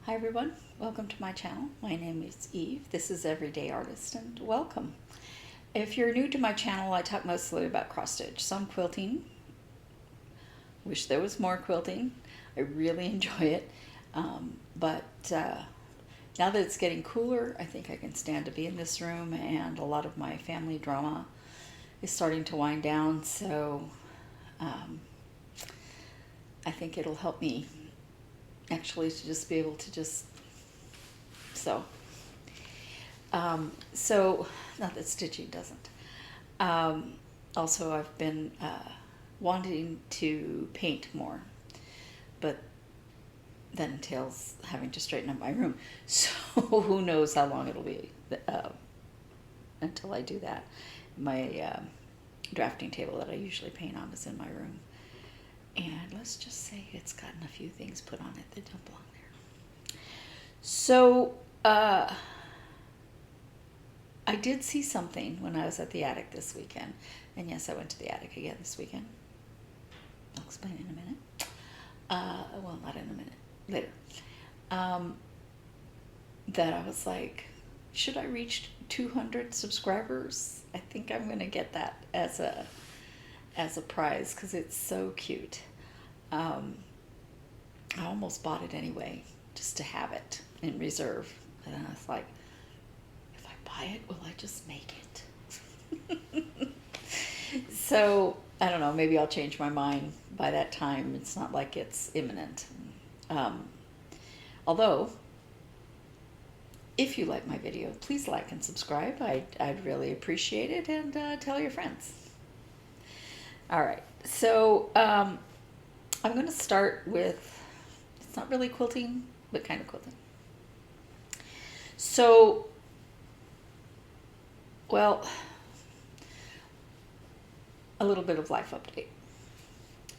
Hi everyone, welcome to my channel. My name is Eve. This is Everyday Artist and welcome. If you're new to my channel, I talk mostly about cross stitch, some quilting. Wish there was more quilting. I really enjoy it. But now that it's getting cooler, I think I can stand to be in this room, and a lot of my family drama is starting to wind down, so I think it'll help me actually to just be able to just sew. Not that stitching doesn't. Also, I've been wanting to paint more, but that entails having to straighten up my room. So who knows how long it'll be until I do that. My drafting table that I usually paint on is in my room. And let's just say it's gotten a few things put on it that don't belong there. So, I did see something when I was at the attic this weekend. And yes, I went to the attic again this weekend. I'll explain in a minute. Well, not in a minute. Later. That I was like, should I reach 200 subscribers? I think I'm going to get that as a prize because it's so cute. I almost bought it anyway just to have it in reserve, and I was like, if I buy it, will I just make it? So I don't know, maybe I'll change my mind by that time. It's not like it's imminent. Although if you like my video, please like and subscribe. I'd really appreciate it, and tell your friends. All right, so I'm going to start with, it's not really quilting, but kind of quilting. So, well, a little bit of life update.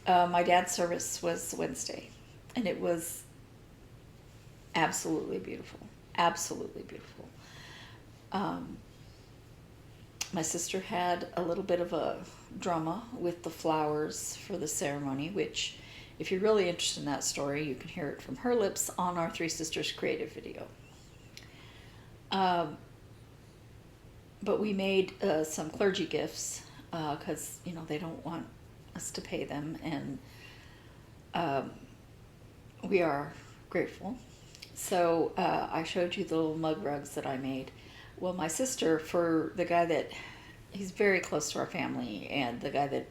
My dad's service was Wednesday, and it was absolutely beautiful, absolutely beautiful. My sister had a little bit of a drama with the flowers for the ceremony, which, if you're really interested in that story, you can hear it from her lips on our Three Sisters creative video. But we made some clergy gifts because, you know, they don't want us to pay them, and we are grateful. So I showed you the little mug rugs that I made. Well, my sister, for the guy that, he's very close to our family, and the guy that,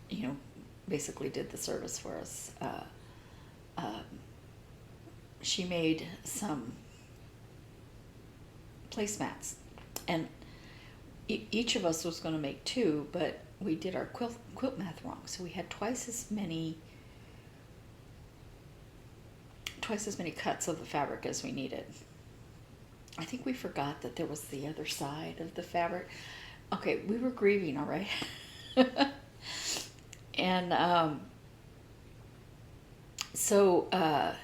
you know, basically did the service for us, she made some placemats, and each of us was going to make two, but we did our quilt math wrong, so we had twice as many cuts of the fabric as we needed. I think we forgot that there was the other side of the fabric. Okay, we were grieving, all right. And so I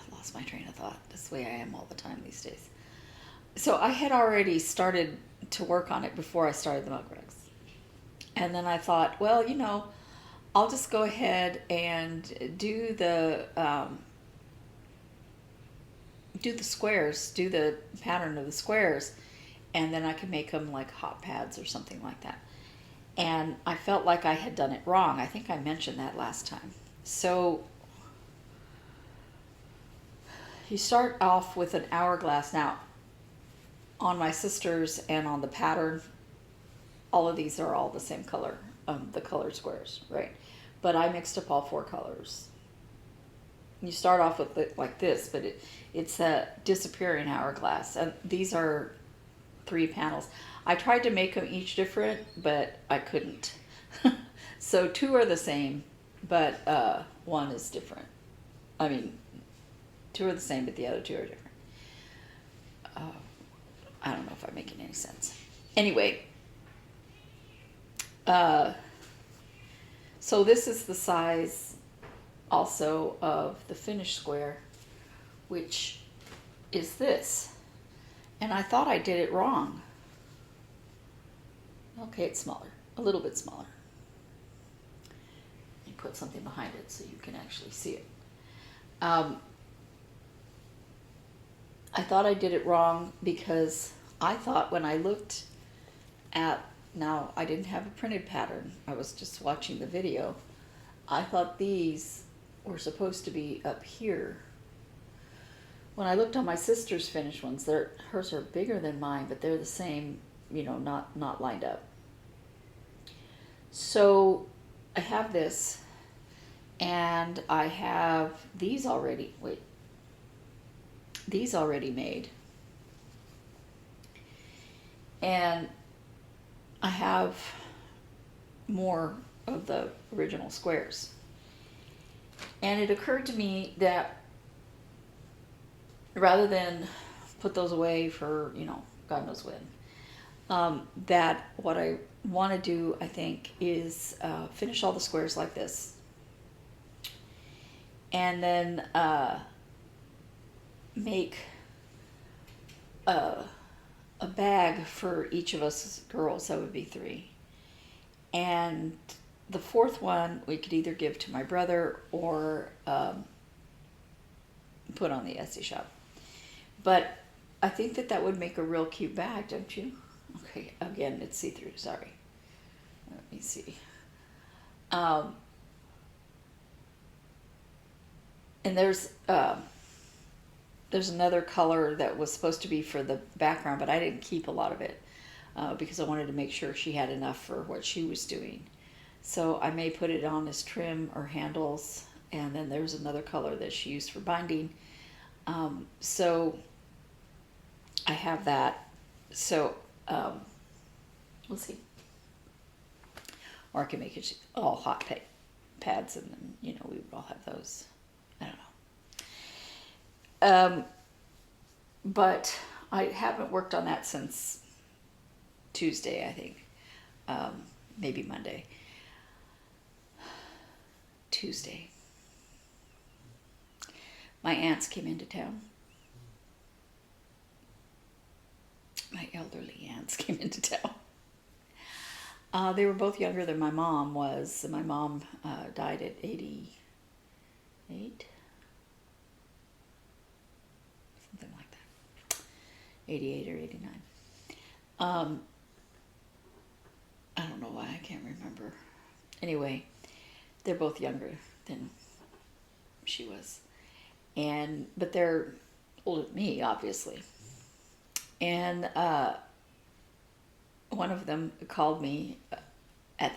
lost my train of thought. That's the way I am all the time these days. So I had already started to work on it before I started the mug rugs. And then I thought, well, you know, I'll just go ahead and do the squares, do the pattern of the squares, and then I can make them like hot pads or something like that. And I felt like I had done it wrong. I think I mentioned that last time. So you start off with an hourglass. Now, on my sister's and on the pattern, all of these are all the same color, the color squares, right? But I mixed up all four colors. You start off with it like this, but it's a disappearing hourglass. And these are 3 panels. I tried to make them each different, but I couldn't. So 2 are the same, but 1 is different. I mean, 2 are the same, but the other 2 are different. I don't know if I'm making any sense. Anyway, so this is the size also of the finished square, which is this. And I thought I did it wrong. Okay, it's smaller, a little bit smaller. You put something behind it so you can actually see it. I thought I did it wrong because I thought when I looked at, now I didn't have a printed pattern, I was just watching the video. I thought these were supposed to be up here. When I looked on my sister's finished ones, hers are bigger than mine, but they're the same, you know, not lined up. So I have this, and I have these already, these already made. And I have more of the original squares. And it occurred to me that rather than put those away for, you know, God knows when, that what I want to do, I think, is finish all the squares like this. And then make a bag for each of us girls. That would be 3. And the 4th one we could either give to my brother or put on the Etsy shop. But I think that would make a real cute bag, don't you? Okay, again, it's see-through, sorry. Let me see. And there's another color that was supposed to be for the background, but I didn't keep a lot of it because I wanted to make sure she had enough for what she was doing. So I may put it on as trim or handles, and then there's another color that she used for binding. So I have that. So we'll see. Or I can make it all hot pads, and then, you know, we would all have those. I don't know. But I haven't worked on that since Tuesday, I think. Maybe Monday. Tuesday. My aunts came into town. My elderly aunts came into town. They were both younger than my mom was. My mom died at 88. Something like that. 88 or 89. I don't know why, I can't remember. Anyway, they're both younger than she was. But they're older than me, obviously. And one of them called me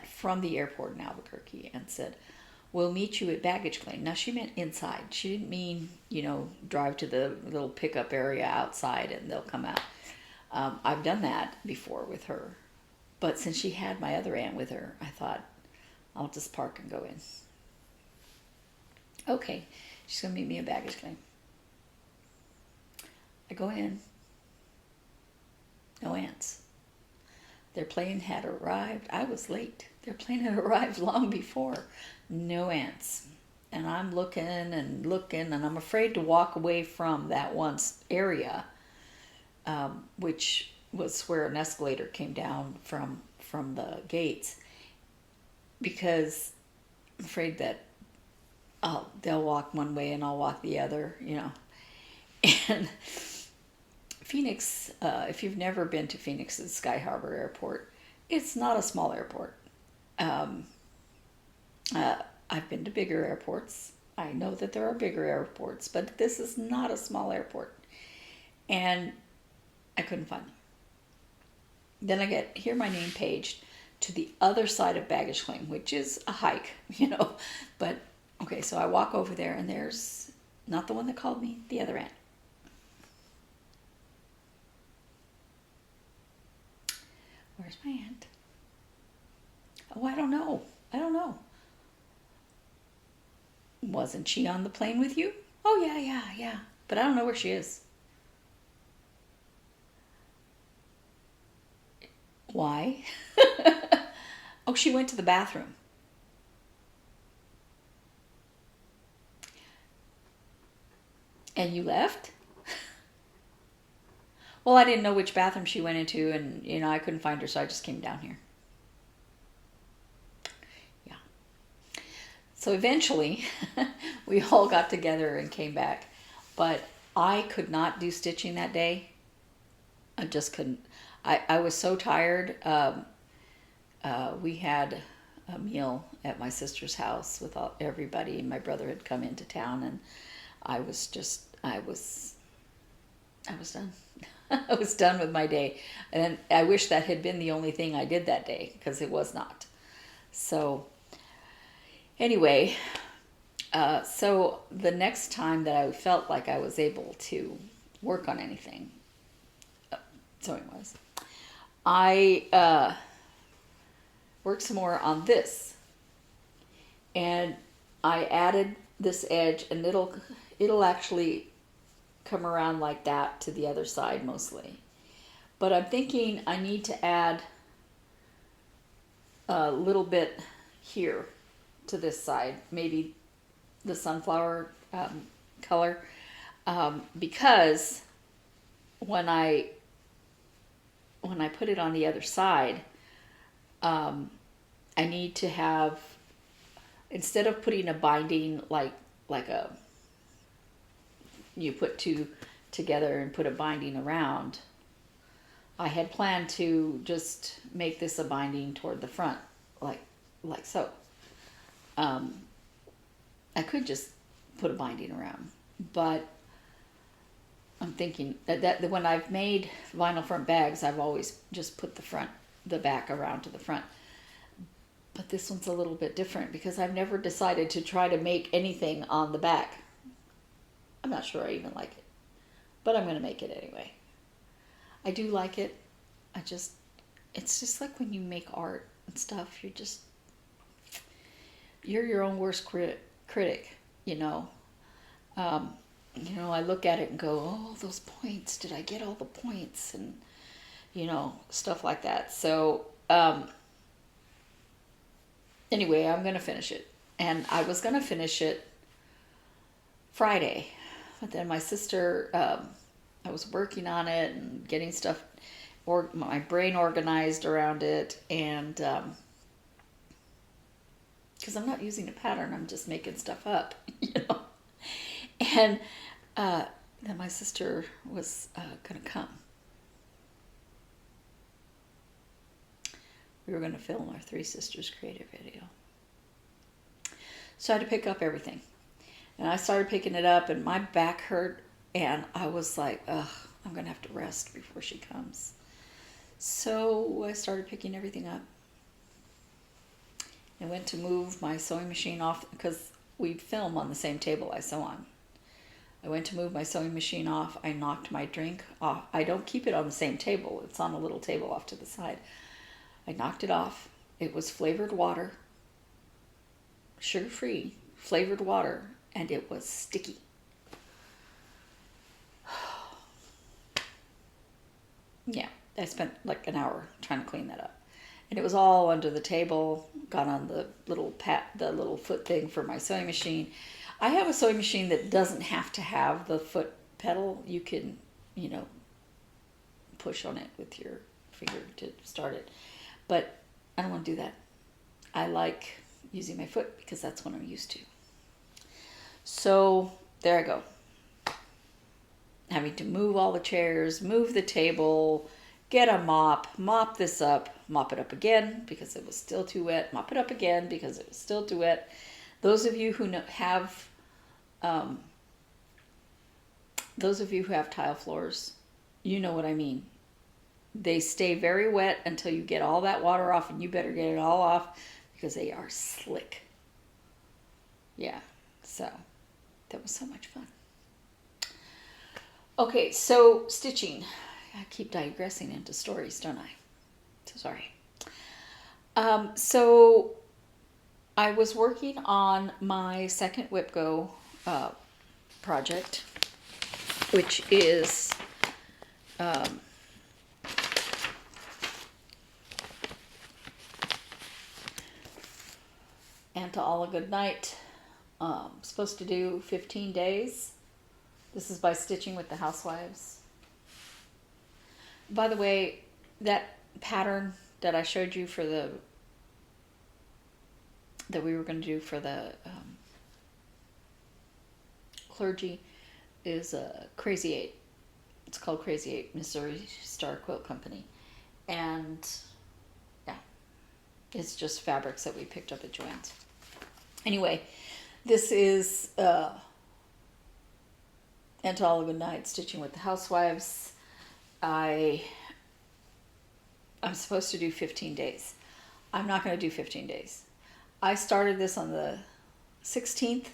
from the airport in Albuquerque and said, "We'll meet you at baggage claim." Now, she meant inside. She didn't mean, you know, drive to the little pickup area outside and they'll come out. I've done that before with her. But since she had my other aunt with her, I thought, I'll just park and go in. Okay, she's going to meet me at baggage claim. I go in. No aunts. Their plane had arrived. I was late. Their plane had arrived long before. No aunts. And I'm looking, and I'm afraid to walk away from that one area, which was where an escalator came down from the gates, because I'm afraid that they'll walk one way and I'll walk the other, you know. And Phoenix, if you've never been to Phoenix's Sky Harbor Airport, it's not a small airport. I've been to bigger airports. I know that there are bigger airports, but this is not a small airport. And I couldn't find them. Then I hear my name paged to the other side of baggage claim, which is a hike, you know. But, okay, so I walk over there, and there's not the one that called me, the other aunt. Where's my aunt? Oh, I don't know. Wasn't she on the plane with you? Oh, yeah. But I don't know where she is. Why? Oh, she went to the bathroom. And you left? Well, I didn't know which bathroom she went into, and, you know, I couldn't find her, so I just came down here. So eventually we all got together and came back, but I could not do stitching that day. I just couldn't. I was so tired. We had a meal at my sister's house with everybody. My brother had come into town, and I was done. I was done with my day. And I wish that had been the only thing I did that day, because it was not. So anyway, so the next time that I felt like I was able to work on anything, sewing was, I worked some more on this. And I added this edge, and it'll actually come around like that to the other side mostly. But I'm thinking I need to add a little bit here to this side, maybe the sunflower color, because when I put it on the other side, I need to have, instead of putting a binding like you put two together and put a binding around, I had planned to just make this a binding toward the front, like so. I could just put a binding around, but I'm thinking that when I've made vinyl front bags, I've always just put the back around to the front. But this one's a little bit different because I've never decided to try to make anything on the back. I'm not sure I even like it, but I'm going to make it anyway. I do like it. It's just like when you make art and stuff, you're your own worst critic, you know. I look at it and go, oh, those points, did I get all the points? And, stuff like that. So, anyway, I'm going to finish it. And I was going to finish it Friday. But then my sister, I was working on it and getting stuff, or my brain organized around it. And because I'm not using a pattern, I'm just making stuff up, And then my sister was going to come. We were going to film our Three Sisters creative video. So I had to pick up everything. And I started picking it up, and my back hurt, and I was like, ugh, I'm going to have to rest before she comes. So I started picking everything up. I went to move my sewing machine off, because we film on the same table I sew on. I went to move my sewing machine off. I knocked my drink off. I don't keep it on the same table. It's on a little table off to the side. I knocked it off. It was flavored water, sugar-free flavored water, and it was sticky. Yeah, I spent like an hour trying to clean that up. And it was all under the table, got on the little foot thing for my sewing machine. I have a sewing machine that doesn't have to have the foot pedal. You can, push on it with your finger to start it. But I don't want to do that. I like using my foot because that's what I'm used to. So there I go. Having to move all the chairs, move the table, get a mop this up, mop it up again because it was still too wet, mop it up again because it was still too wet. Those of you who have tile floors, you know what I mean. They stay very wet until you get all that water off, and you better get it all off because they are slick. Yeah, so that was so much fun. Okay, so stitching. I keep digressing into stories, don't I? So sorry. So I was working on my second WhipGo project, which is and to all a good night. Supposed to do 15 days. This is by Stitching with the Housewives. By the way, that pattern that I showed you for the that we were going to do for the clergy is Crazy 8. It's called Crazy 8, Missouri Star Quilt Company. And yeah, it's just fabrics that we picked up at Joann's. Anyway, this is And to All a Good Night, Stitching with the Housewives. I'm supposed to do 15 days. I'm not going to do 15 days. I started this on the 16th.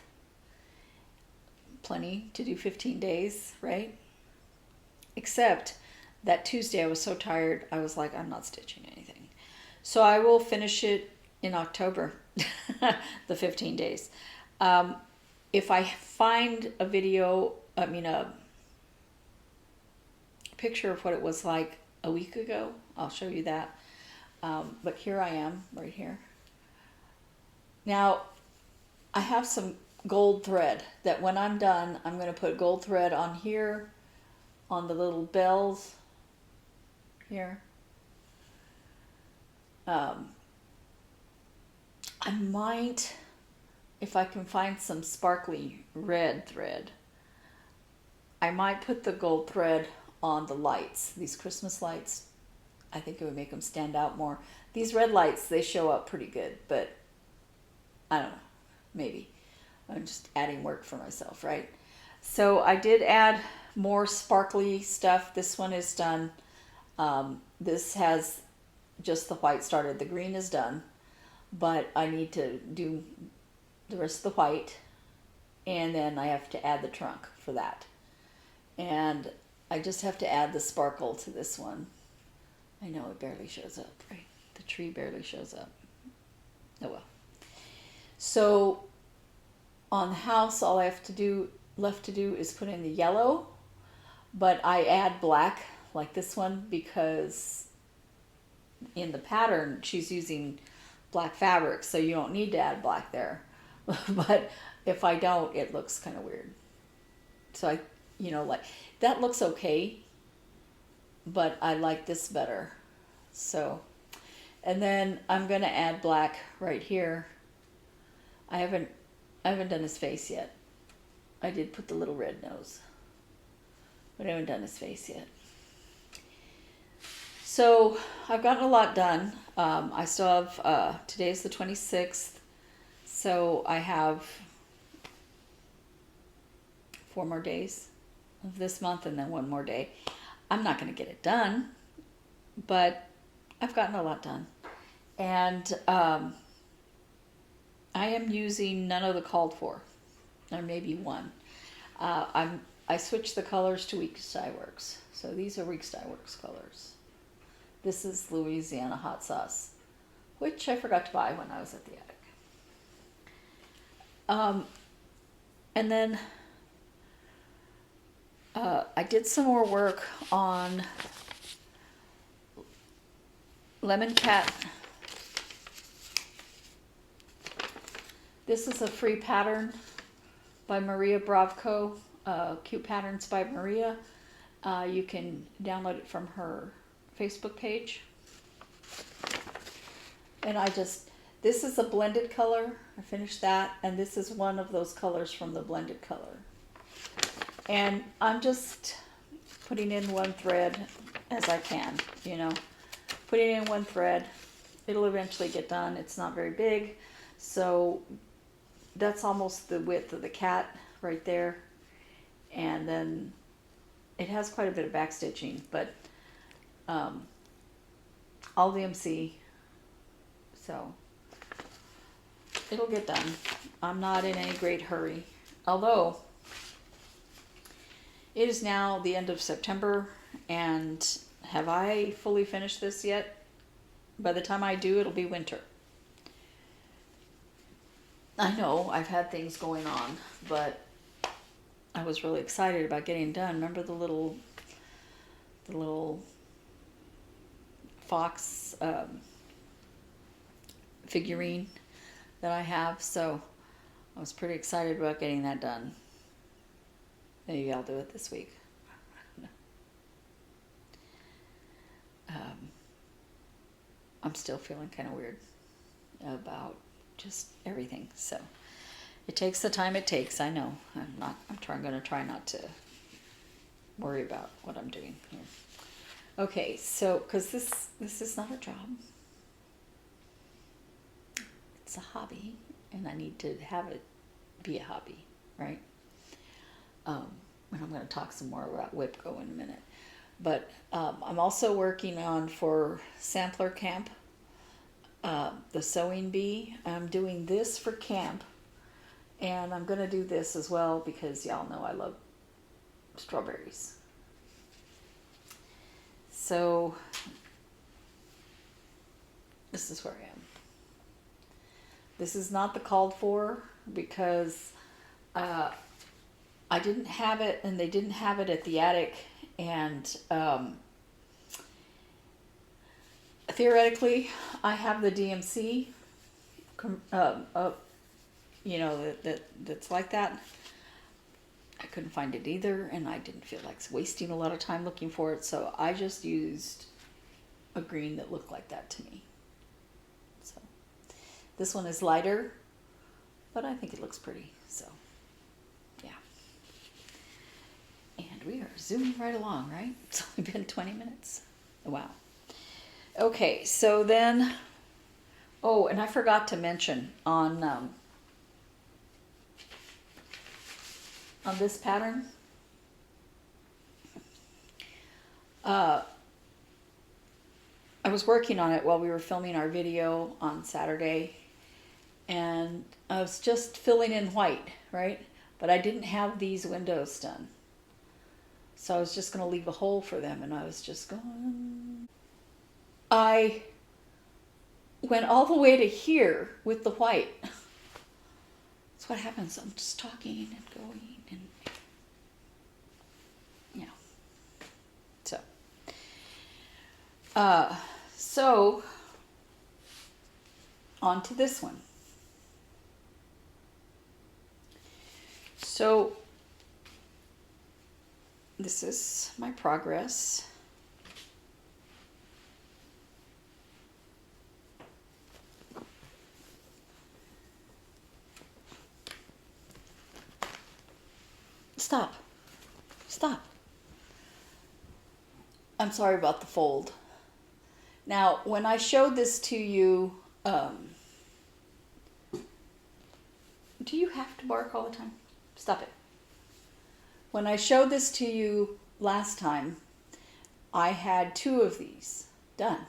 Plenty to do 15 days, right? Except that Tuesday I was so tired, I was like, I'm not stitching anything. So I will finish it in October, the 15 days. If I find a video, a picture of what it was like a week ago, I'll show you that. But here I am, right here. Now, I have some gold thread that when I'm done, I'm going to put gold thread on here, on the little bells here. I might, if I can find some sparkly red thread, I might put the gold thread on the lights, these Christmas lights. I think it would make them stand out more. These red lights, they show up pretty good, but I don't know, maybe. I'm just adding work for myself, right? So I did add more sparkly stuff. This one is done. This has just the white started. The green is done, but I need to do the rest of the white, and then I have to add the trunk for that. And I just have to add the sparkle to this one. I know it barely shows up, right? The tree barely shows up. Oh well. So on the house, all I have to do left to do is put in the yellow, but I add black like this one because in the pattern she's using black fabric, so you don't need to add black there. But if I don't, it looks kind of weird. So I, like that looks okay, but I like this better. So, and then I'm going to add black right here. I haven't done his face yet. I did put the little red nose, but I haven't done his face yet. So I've gotten a lot done. I still have, today's the 26th, so I have 4 more days of this month and then 1 more day. I'm not going to get it done, but I've gotten a lot done. And I am using none of the called for, or maybe one. I switched the colors to Weeks Dye Works. So these are Weeks Dye Works colors. This is Louisiana Hot Sauce, which I forgot to buy when I was at the attic. And then I did some more work on Lemon Cat. This is a free pattern by Maria Bravko, Cute Patterns by Maria. You can download it from her Facebook page. And this is a blended color. I finished that, and this is one of those colors from the blended color. And I'm just putting in one thread as I can, Putting in one thread. It'll eventually get done. It's not very big, so that's almost the width of the cat right there. And then it has quite a bit of back stitching, but all DMC, so it'll get done. I'm not in any great hurry, although it is now the end of September, and have I fully finished this yet? By the time I do, it'll be winter. I know I've had things going on, but I was really excited about getting done. Remember the little fox figurine that I have? So I was pretty excited about getting that done. Maybe I'll do it this week. I'm still feeling kind of weird about just everything. So it takes the time it takes. I'm gonna try not to worry about what I'm doing here. Okay, so because this is not a job, it's a hobby, and I need to have it be a hobby, right? And I'm going to talk some more about WIPCO in a minute. But I'm also working on for Sampler Camp, the sewing bee. I'm doing this for camp, and I'm going to do this as well because y'all know I love strawberries. So this is where I am. This is not the called for because I didn't have it, and they didn't have it at the attic, and theoretically I have the DMC, that's like that. I couldn't find it either, and I didn't feel like wasting a lot of time looking for it, so I just used a green that looked like that to me. So this one is lighter, but I think it looks pretty, so yeah. And we are zooming right along, right? It's only been 20 minutes. Wow. Okay, so then, oh, and I forgot to mention on this pattern, I was working on it while we were filming our video on Saturday, and I was just filling in white, right? But I didn't have these windows done. So I was just going to leave a hole for them, and I was just going. I went all the way to here with the white. That's what happens. I'm just talking and going, and so on to this one. So this is my progress. Stop. Stop. I'm sorry about the fold. Now, when I showed this to you, do you have to bark all the time? Stop it. When I showed this to you last time, I had 2 of these done.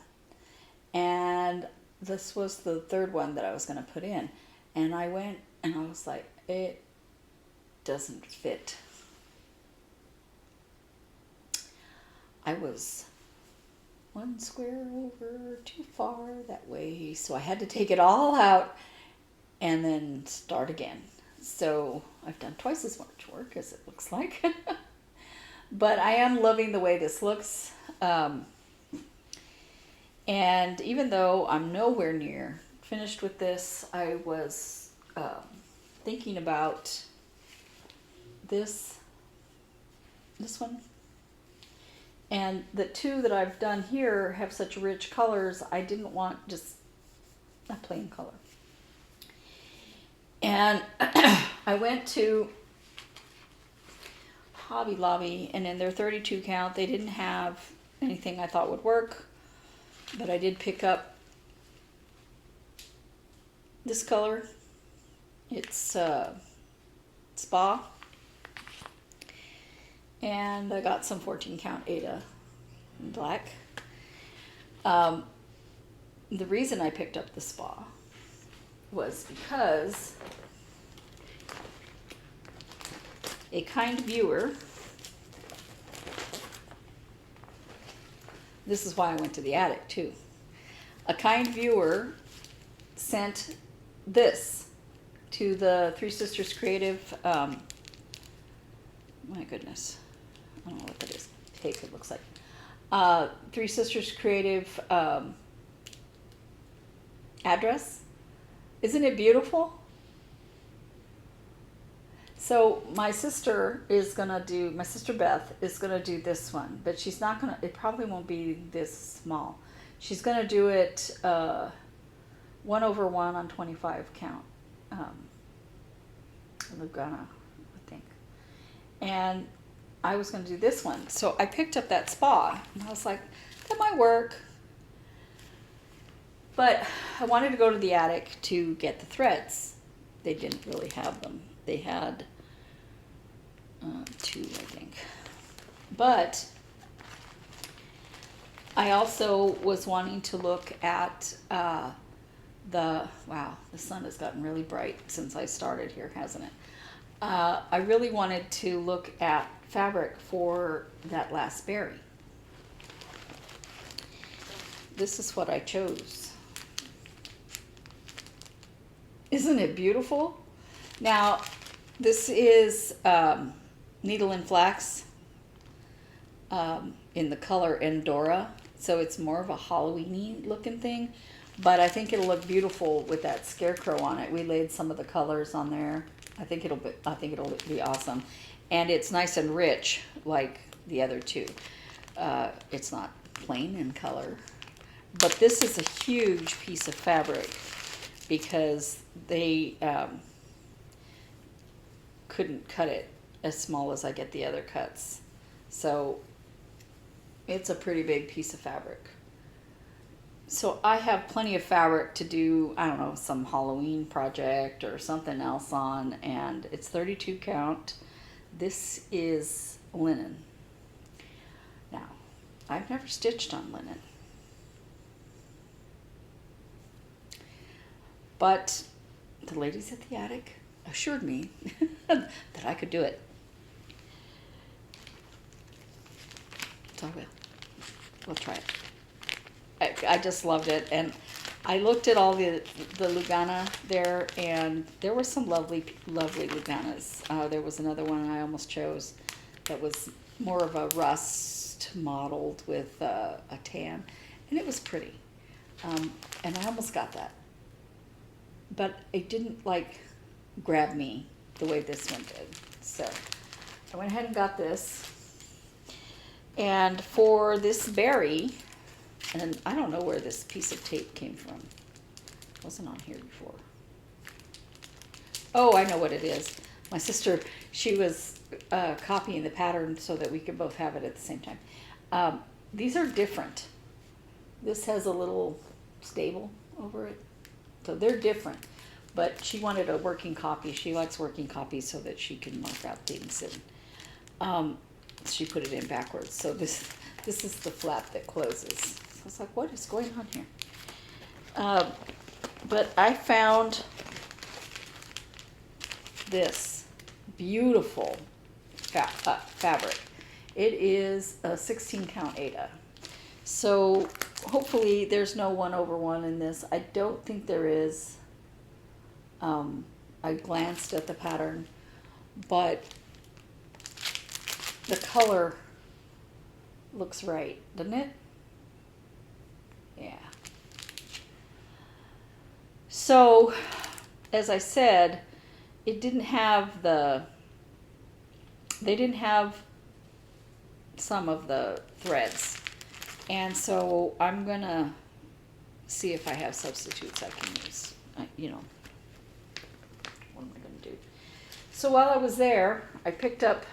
And this was the 3rd one that I was going to put in. And I went and I was like, it doesn't fit. I was 1 square over too far that way, so I had to take it all out and then start again. So I've done twice as much work as it looks like. But I am loving the way this looks. And even though I'm nowhere near finished with this, I was thinking about this one. And the 2 that I've done here have such rich colors, I didn't want just a plain color. And I went to Hobby Lobby, and in their 32 count, they didn't have anything I thought would work. But I did pick up this color. It's Spa. And I got some 14 count Ada in black. The reason I picked up the Spa was because a kind viewer, this is why I went to the attic too, a kind viewer sent this to the Three Sisters Creative, my goodness, I don't know what that is. Tape, it looks like. Three Sisters Creative address. Isn't it beautiful? So my sister is gonna do, my sister Beth is gonna do this one, but she's not gonna, it probably won't be this small. She's gonna do it 1/1 on 25 count. Lugana, I think. And I was going to do this one. So I picked up that spa and I was like, that might work. But I wanted to go to the attic to get the threads. They didn't really have them. They had 2, I think. But I also was wanting to look at wow, the sun has gotten really bright since I started here, hasn't it? I really wanted to look at fabric for that last berry. This is what I chose. Isn't it beautiful? Now, this is needle and flax in the color Endora, so it's more of a Halloween-y looking thing, but I think it'll look beautiful with that scarecrow on it. We laid some of the colors on there. I think it'll be awesome, and it's nice and rich like the other two. It's not plain in color, but this is a huge piece of fabric because they couldn't cut it as small as I get the other cuts. So it's a pretty big piece of fabric. So I have plenty of fabric to do, I don't know, some Halloween project or something else on, and it's 32 count. This is linen. Now, I've never stitched on linen, but the ladies at the attic assured me that I could do it. So I will. We'll try it. I just loved it, and I looked at all the Lugana there, and there were some lovely Luganas. There was another one I almost chose that was more of a rust mottled with a tan, and it was pretty. And I almost got that, but it didn't grab me the way this one did. So I went ahead and got this. And for this berry, and I don't know where this piece of tape came from. It wasn't on here before. Oh, I know what it is. My sister, she was copying the pattern so that we could both have it at the same time. These are different. This has a little stable over it. So they're different. But she wanted a working copy. She likes working copies so that she can mark out things. And she put it in backwards. So this is the flap that closes. So I was like, what is going on here? But I found this beautiful fabric. It is a 16 count Aida. So hopefully there's no 1/1 in this. I don't think there is. I glanced at the pattern, but the color looks right, doesn't it? Yeah. So, as I said, it didn't have they didn't have some of the threads. And so I'm going to see if I have substitutes I can use. What am I going to do? So while I was there, I picked up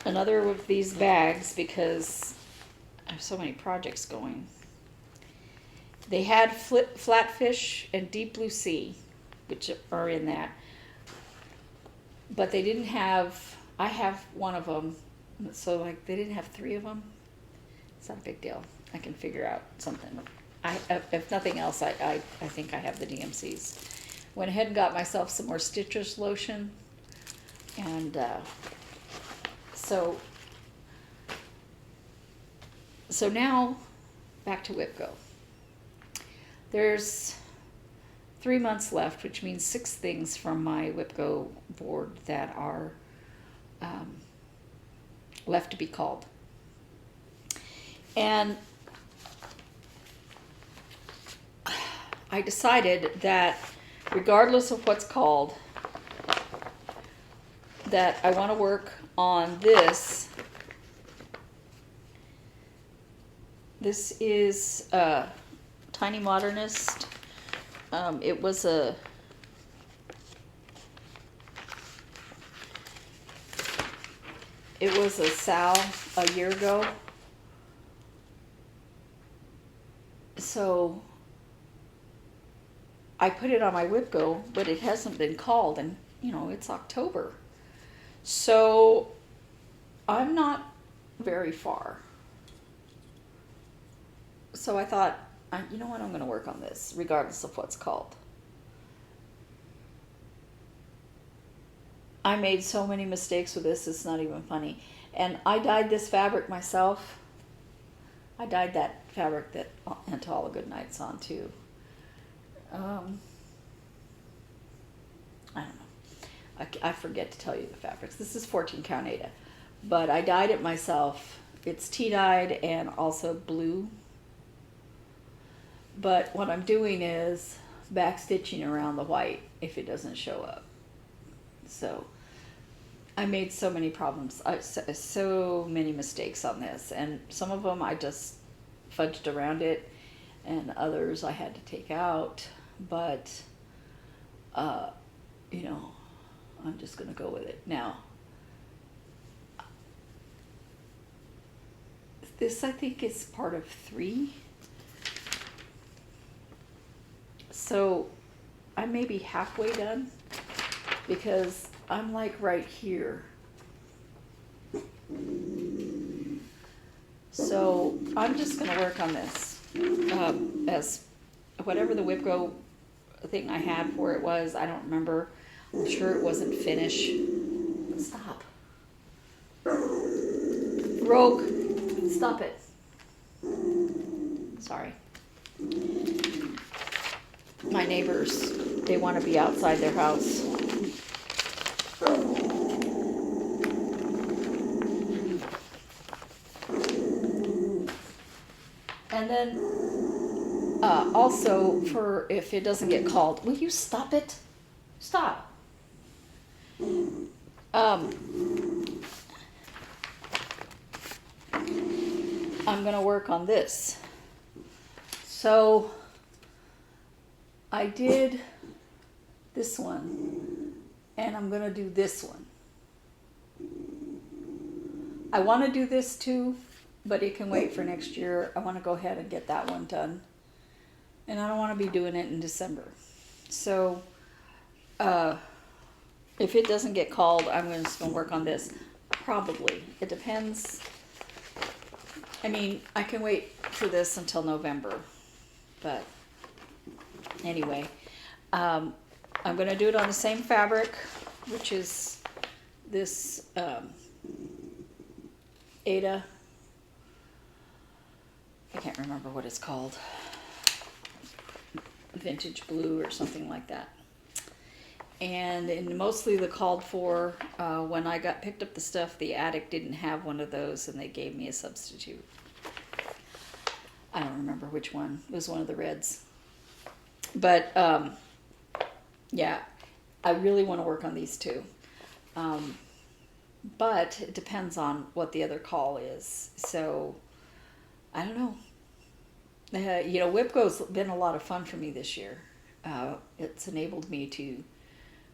another of these bags because I have so many projects going. They had flatfish and deep blue sea, which are in that. But they didn't have, I have one of them, so they didn't have 3 of them. It's not a big deal. I can figure out something. If nothing else, I think I have the DMCs. Went ahead and got myself some more Stitcher's lotion. And so now, back to WIPGO. There's 3 months left, which means 6 things from my WIPGO board that are left to be called. And I decided that regardless of what's called, that I want to work on this. This is Tiny Modernist. It was a sale a year ago. So I put it on my WIPGO, but it hasn't been called, and it's October. So I'm not very far. So I thought, you know what, I'm going to work on this, regardless of what's called. I made so many mistakes with this, it's not even funny. And I dyed this fabric myself. I dyed that fabric that Into All the Good Nights on too. I don't know. I forget to tell you the fabrics. This is 14 count Aida. But I dyed it myself. It's tea dyed and also blue. But what I'm doing is back stitching around the white if it doesn't show up. So I made so many problems, so many mistakes on this, and some of them I just fudged around it, and others I had to take out. But I'm just gonna go with it now. This, I think, is part of 3. So I may be halfway done because I'm like right here. So I'm just going to work on this as whatever the WIPGO thing I had for it was. I don't remember. I'm sure it wasn't finished. Stop. Rogue, stop it. Sorry. My neighbors, they want to be outside their house. And then also, for if it doesn't get called, will you stop it? Stop. I'm going to work on this. So I did this one, and I'm going to do this one. I want to do this too, but it can wait for next year. I want to go ahead and get that one done. And I don't want to be doing it in December. So if it doesn't get called, I'm just going to work on this. Probably. It depends. I mean, I can wait for this until November. But anyway, I'm going to do it on the same fabric, which is this Aida. I can't remember what it's called. Vintage blue or something like that. And in mostly the called for, when I picked up the stuff, the attic didn't have one of those, and they gave me a substitute. I don't remember which one. It was one of the reds. But yeah, I really want to work on these two. But it depends on what the other call is. So I don't know. WIPGO's been a lot of fun for me this year. It's enabled me to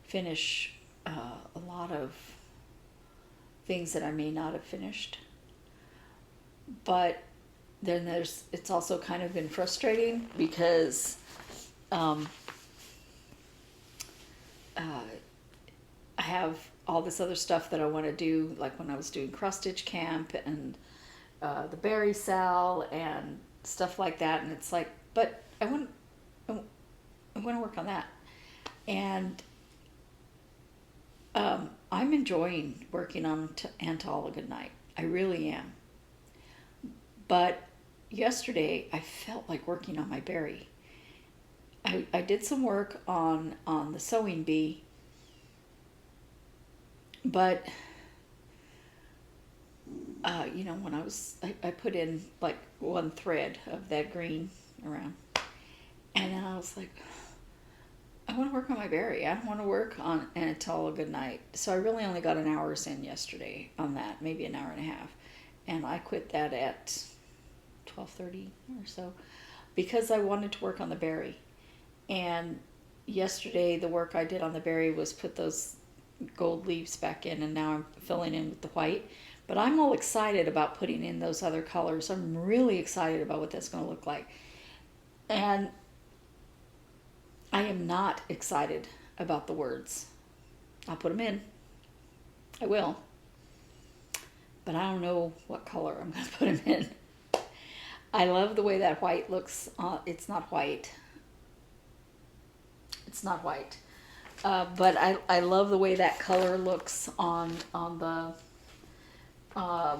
finish a lot of things that I may not have finished. But then it's also kind of been frustrating because I have all this other stuff that I want to do, like when I was doing Crossstitch Camp and the berry sal and stuff like that, and it's like, but I want to work on that. And I'm enjoying working on Into All a Good Night. I really am. But yesterday I felt like working on my berry. I did some work on the sewing bee, but when I put in like one thread of that green around, and then I was like, I want to work on my berry. I don't want to work on Into All a Good Night. So I really only got an hour's in yesterday on that, maybe an hour and a half, and I quit that at 12:30 or so. because I wanted to work on the berry. And yesterday the work I did on the berry was put those gold leaves back in, and now I'm filling in with the white. But I'm all excited about putting in those other colors. I'm really excited about what that's going to look like. And I am not excited about the words. I'll put them in. I will. But I don't know what color I'm going to put them in. I love the way that white looks. It's not white. It's not white. But I love the way that color looks on the... I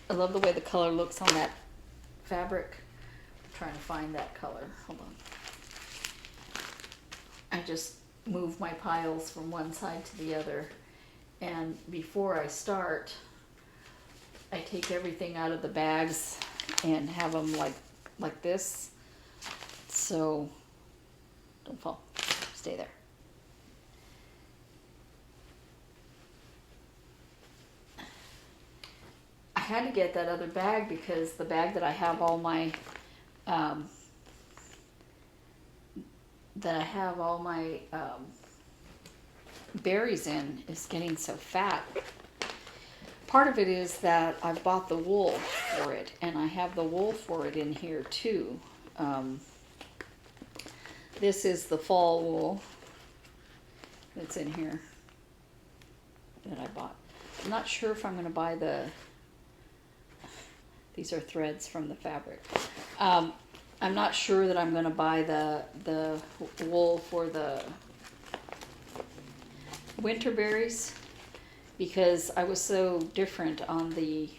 love the way the color looks on that fabric. I'm trying to find that color. Hold on. I just move my piles from one side to the other. And before I start, I take everything out of the bags and have them like this. So, don't fall. Stay there. I had to get that other bag because the bag that I have all my berries in is getting so fat. Part of it is that I've bought the wool for it, and I have the wool for it in here too. This is the fall wool that's in here that I bought. I'm not sure if I'm going to buy these are threads from the fabric. I'm not sure that I'm going to buy the wool for the winter berries, because I was so different on the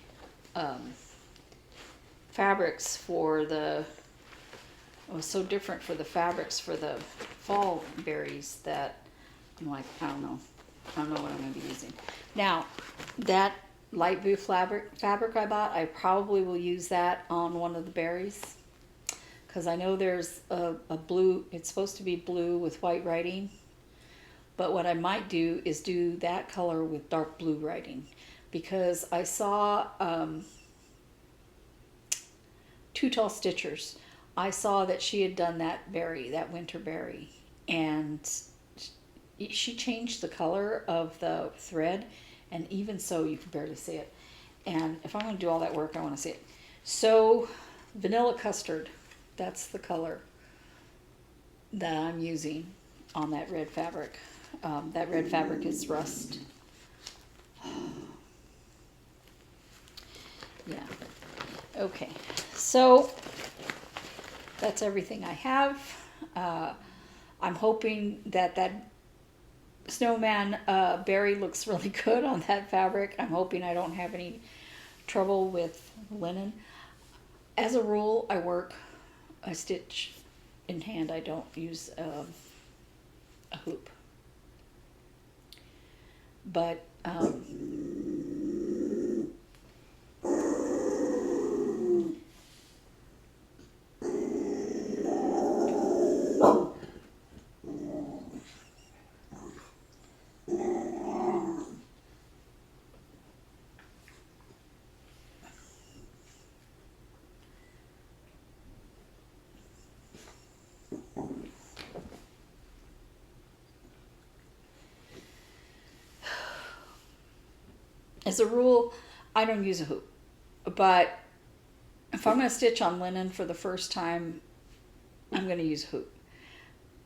fabrics for the... I was so different for the fabrics for the fall berries that I'm like, I don't know what I'm going to be using. Now, that light blue fabric I bought, I probably will use that on one of the berries, because I know there's a blue, it's supposed to be blue with white writing, but what I might do is do that color with dark blue writing, because I saw Too Tall Stitchers. I saw that she had done that berry, that winter berry, and she changed the color of the thread, and even so you can barely see it. And if I'm going to do all that work, I want to see it. So vanilla custard, that's the color that I'm using on that red fabric. That red fabric is rust. Yeah. Okay. So that's everything I have. I'm hoping that snowman berry looks really good on that fabric. I'm hoping I don't have any trouble with linen. As a rule, I stitch in hand. I don't use a hoop. But as a rule, I don't use a hoop. But if I'm going to stitch on linen for the first time, I'm going to use a hoop.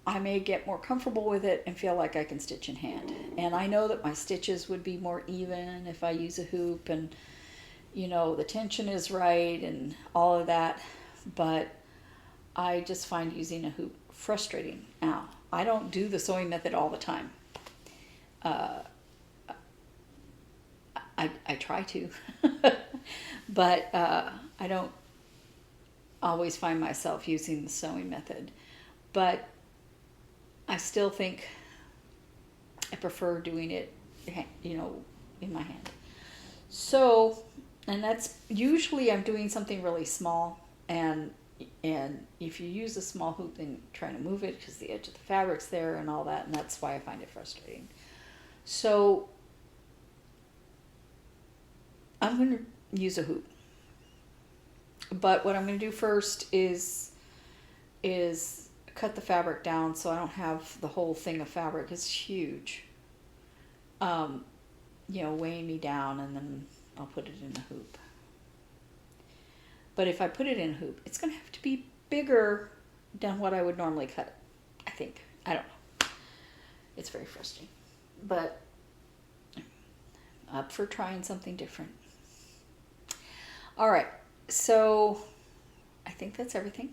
I may get more comfortable with it and feel like I can stitch in hand. And I know that my stitches would be more even if I use a hoop, and the tension is right and all of that. But I just find using a hoop frustrating. Now, I don't do the sewing method all the time. I try to, but I don't always find myself using the sewing method. But I still think I prefer doing it, in my hand. So, and that's usually I'm doing something really small, and if you use a small hoop, then trying to move it because the edge of the fabric's there and all that, and that's why I find it frustrating. So I'm going to use a hoop, But what I'm going to do first is cut the fabric down so I don't have the whole thing of fabric. It's huge. You know, weighing me down, and then I'll put it in a hoop. But if I put it in a hoop, it's going to have to be bigger than what I would normally cut it, I think. I don't know. It's very frustrating. But up for trying something different. All right. So I think that's everything.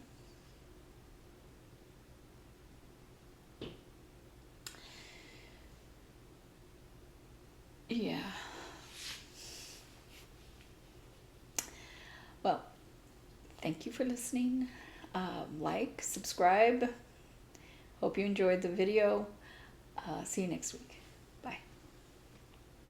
Yeah. Well, thank you for listening. Like, subscribe. Hope you enjoyed the video. See you next week.